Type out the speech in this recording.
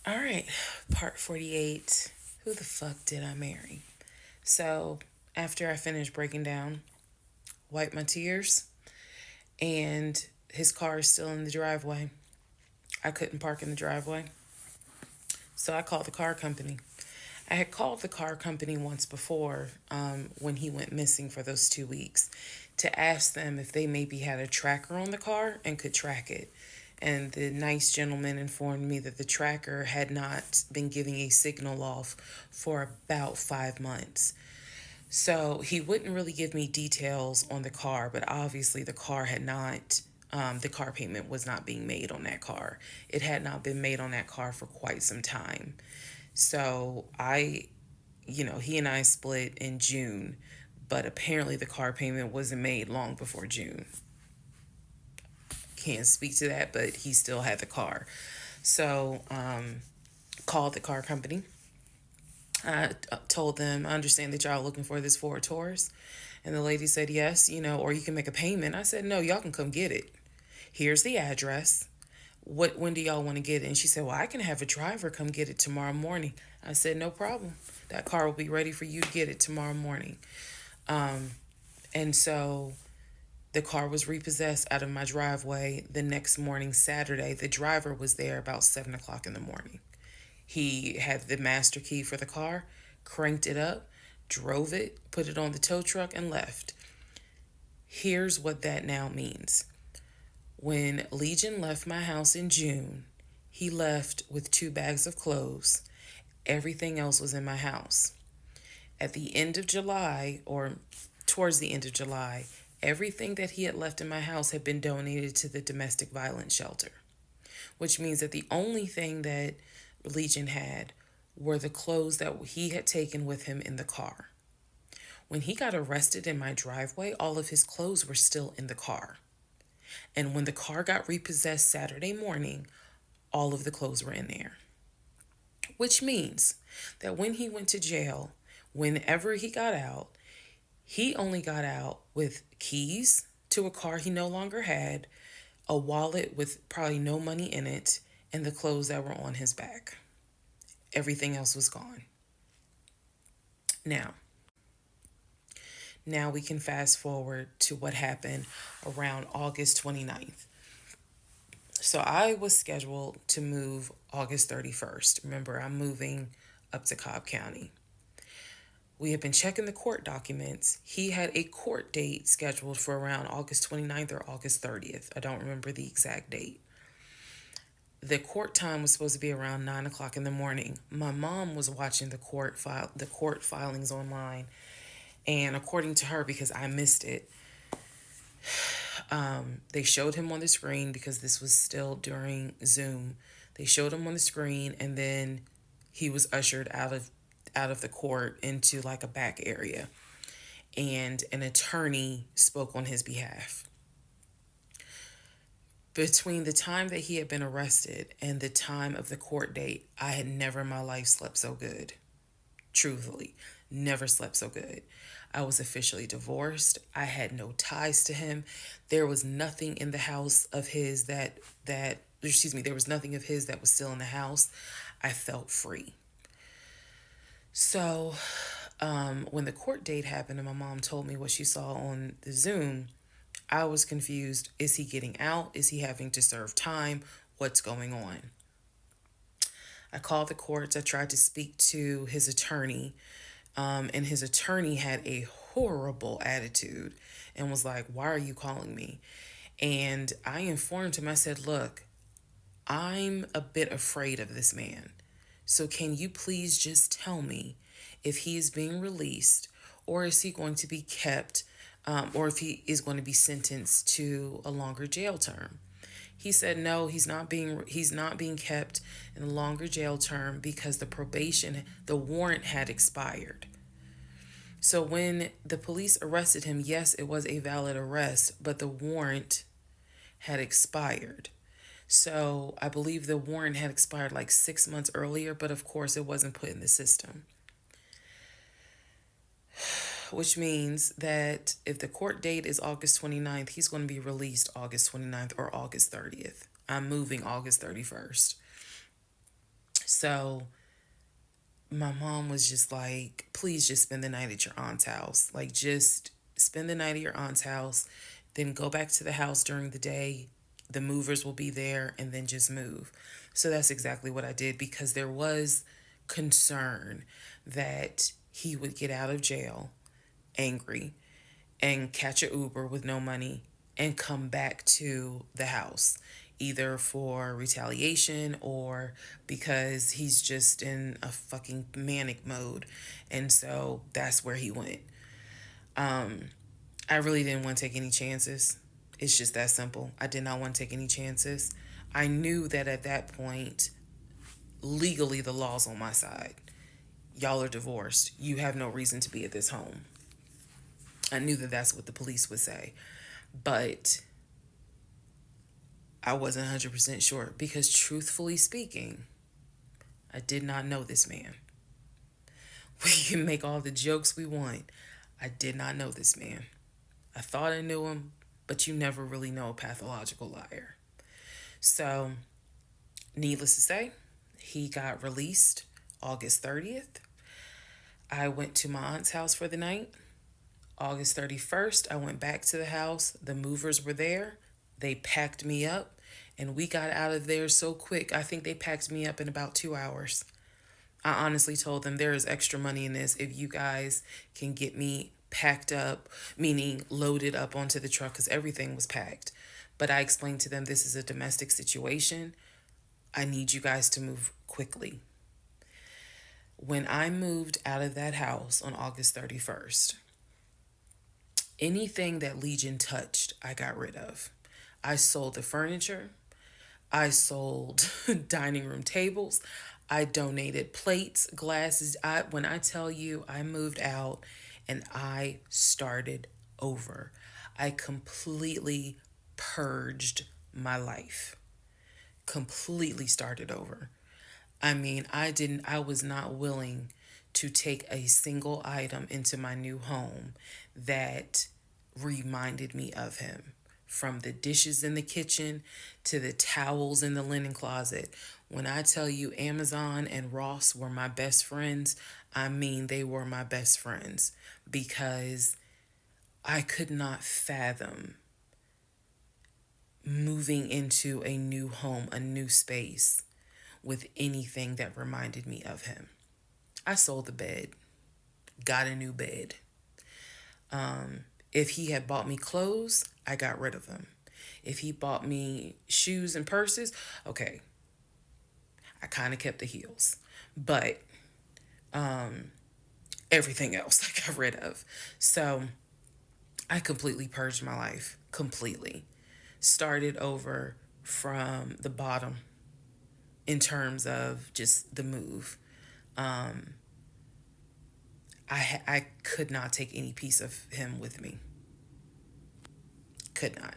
All right, part 48. Who the fuck did I marry? So, after I finished breaking down, wiped my tears, and his car is still in the driveway. I couldn't park in the driveway. So, I called the car company. I had called the car company once before when he went missing for those 2 weeks to ask them if they maybe had a tracker on the car and could track it. And the nice gentleman informed me that the tracker had not been giving a signal off for about 5 months. So he wouldn't really give me details on the car, but obviously the car had not, the car payment was not being made on that car. It had not been made on that car for quite some time. So he and I split in June, but apparently the car payment wasn't made long before June. Can't speak to that, but he still had the car. So, called the car company. I told them, I understand that y'all are looking for this Ford Taurus. And the lady said, yes, or you can make a payment. I said, no, y'all can come get it. Here's the address. When do y'all want to get it? And she said, well, I can have a driver come get it tomorrow morning. I said, no problem. That car will be ready for you to get it tomorrow morning. And so the car was repossessed out of my driveway the next morning, Saturday. The driver was there about 7 o'clock in the morning. He had the master key for the car, cranked it up, drove it, put it on the tow truck, and left. Here's what that now means. When Legion left my house in June, he left with 2 bags of clothes. Everything else was in my house. At the end of July, or towards the end of July, everything that he had left in my house had been donated to the domestic violence shelter, which means that the only thing that Legion had were the clothes that he had taken with him in the car. When he got arrested in my driveway, all of his clothes were still in the car. And when the car got repossessed Saturday morning, all of the clothes were in there. Which means that when he went to jail, whenever he got out, he only got out with keys to a car he no longer had, a wallet with probably no money in it, and the clothes that were on his back. Everything else was gone. Now, now we can fast forward to what happened around August 29th. So I was scheduled to move August 31st. Remember, I'm moving up to Cobb County. We had been checking the court documents. He had a court date scheduled for around August 29th or August 30th. I don't remember the exact date. The court time was supposed to be around 9 o'clock in the morning. My mom was watching the court filings online, and according to her, because I missed it, they showed him on the screen because this was still during Zoom. They showed him on the screen, and then he was ushered out of the court into like a back area, and an attorney spoke on his behalf. Between the time that he had been arrested and the time of the court date, I had never in my life slept so good. Truthfully, never slept so good. I was officially divorced. I had no ties to him. There was nothing in the house of his there was nothing of his that was still in the house. I felt free. So, when the court date happened and my mom told me what she saw on the Zoom, I was confused. Is he getting out? Is he having to serve time? What's going on? I called the courts. I tried to speak to his attorney, and his attorney had a horrible attitude and was like, why are you calling me? And I informed him, I said, look, I'm a bit afraid of this man. So can you please just tell me if he is being released, or is he going to be kept, or if he is going to be sentenced to a longer jail term? He said no, he's not being kept in a longer jail term because the warrant had expired. So when the police arrested him, yes, it was a valid arrest, but the warrant had expired. So I believe the warrant had expired like 6 months earlier, but of course it wasn't put in the system. Which means that if the court date is August 29th, he's going to be released August 29th or August 30th. I'm moving August 31st. So my mom was just like, please just spend the night at your aunt's house. Like, just spend the night at your aunt's house, then go back to the house during the day. The movers will be there, and then just move. So that's exactly what I did, because there was concern that he would get out of jail angry and catch a Uber with no money and come back to the house, either for retaliation or because he's just in a fucking manic mode. And so that's where he went. I really didn't want to take any chances. It's just that simple. I did not want to take any chances. I knew that at that point, legally, the law's on my side. Y'all are divorced. You have no reason to be at this home. I knew that that's what the police would say. But I wasn't 100% sure, because truthfully speaking, I did not know this man. We can make all the jokes we want. I did not know this man. I thought I knew him, but you never really know a pathological liar. So, needless to say, he got released August 30th. I went to my aunt's house for the night. August 31st, I went back to the house. The movers were there. They packed me up, and we got out of there so quick. I think they packed me up in about 2 hours. I honestly told them, there is extra money in this if you guys can get me packed up, meaning loaded up onto the truck, because everything was packed. But I explained to them, this is a domestic situation. I need you guys to move quickly. When I moved out of that house on August 31st, anything that Legion touched, I got rid of. I sold the furniture. I sold dining room tables. I donated plates, glasses. When I tell you, I moved out and I started over. I completely purged my life. Completely started over. I mean, I was not willing to take a single item into my new home that reminded me of him. From the dishes in the kitchen to the towels in the linen closet. When I tell you Amazon and Ross were my best friends, I mean they were my best friends, because I could not fathom moving into a new home, a new space, with anything that reminded me of him. I sold the bed, got a new bed. If he had bought me clothes, I got rid of them. If he bought me shoes and purses, okay, I kind of kept the heels. But everything else I got rid of. So I completely purged my life. Completely. Started over from the bottom in terms of just the move. I could not take any piece of him with me. Could not.